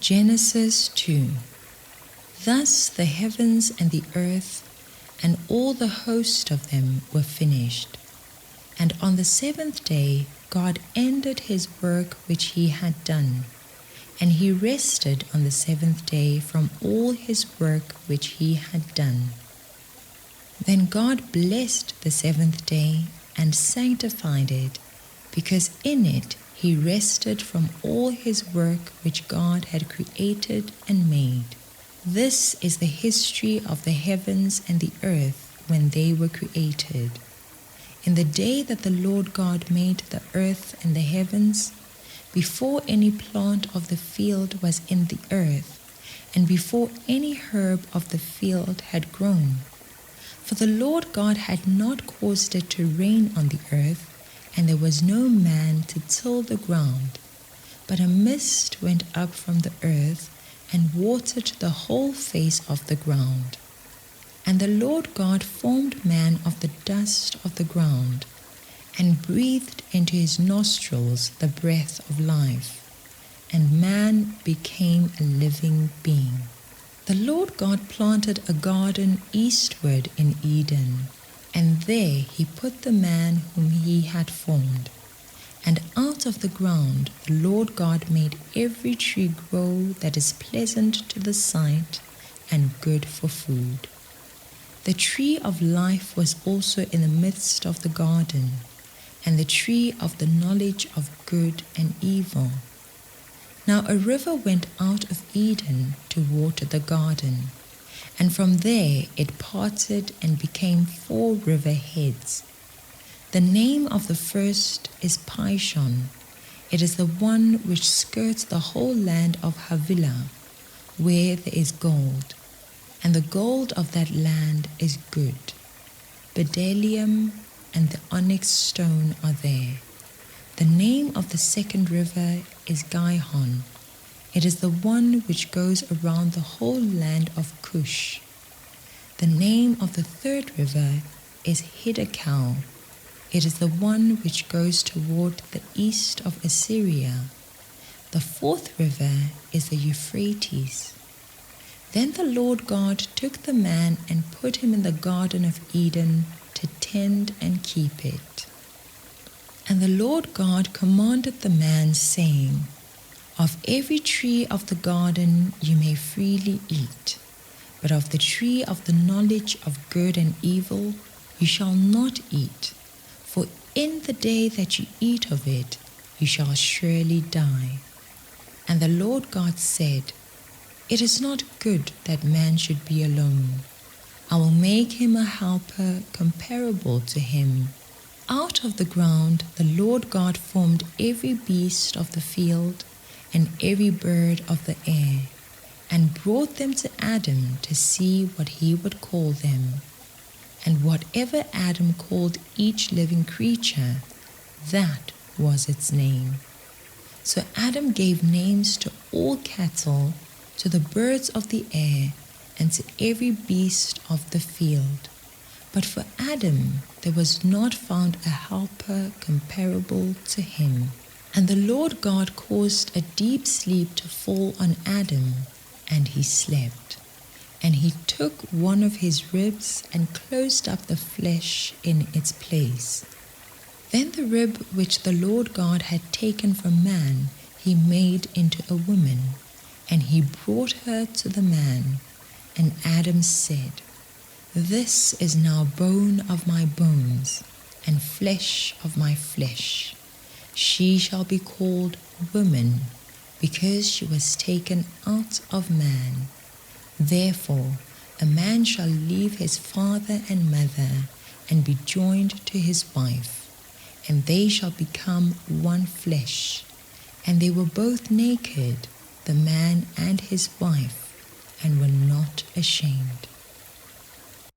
Genesis 2. Thus the heavens and the earth and all the host of them were finished. And on the seventh day God ended his work which he had done, and he rested on the seventh day from all his work which he had done. Then God blessed the seventh day and sanctified it, because in it he rested from all his work which God had created and made. This is the history of the heavens and the earth when they were created. In the day that the Lord God made the earth and the heavens, before any plant of the field was in the earth, and before any herb of the field had grown. For the Lord God had not caused it to rain on the earth, and there was no man to till the ground. But a mist went up from the earth, and watered the whole face of the ground. And the Lord God formed man of the dust of the ground, and breathed into his nostrils the breath of life, and man became a living being. The Lord God planted a garden eastward in Eden, and there he put the man whom he had formed. And out of the ground the Lord God made every tree grow that is pleasant to the sight and good for food. The tree of life was also in the midst of the garden, and the tree of the knowledge of good and evil. Now a river went out of Eden to water the garden, and from there it parted and became 4 river heads. The name of the first is Pishon. It is the one which skirts the whole land of Havilah, where there is gold, and the gold of that land is good. Bdellium and the onyx stone are there. The name of the second river is Gihon. It is the one which goes around the whole land of Cush. The name of the third river is Hiddekel. It is the one which goes toward the east of Assyria. The fourth river is the Euphrates. Then the Lord God took the man and put him in the Garden of Eden to tend and keep it. And the Lord God commanded the man, saying, Of every tree of the garden you may freely eat, but of the tree of the knowledge of good and evil you shall not eat, for in the day that you eat of it you shall surely die. And the Lord God said, It is not good that man should be alone. I will make him a helper comparable to him. Out of the ground the Lord God formed every beast of the field and every bird of the air, and brought them to Adam to see what he would call them. And whatever Adam called each living creature, that was its name. So Adam gave names to all cattle, to the birds of the air, and to every beast of the field. But for Adam there was not found a helper comparable to him. And the Lord God caused a deep sleep to fall on Adam, and he slept. And he took one of his ribs and closed up the flesh in its place. Then the rib which the Lord God had taken from man he made into a woman, and he brought her to the man. And Adam said, This is now bone of my bones, and flesh of my flesh. She shall be called woman, because she was taken out of man. Therefore a man shall leave his father and mother, and be joined to his wife, and they shall become one flesh. And they were both naked, the man and his wife, and were not ashamed.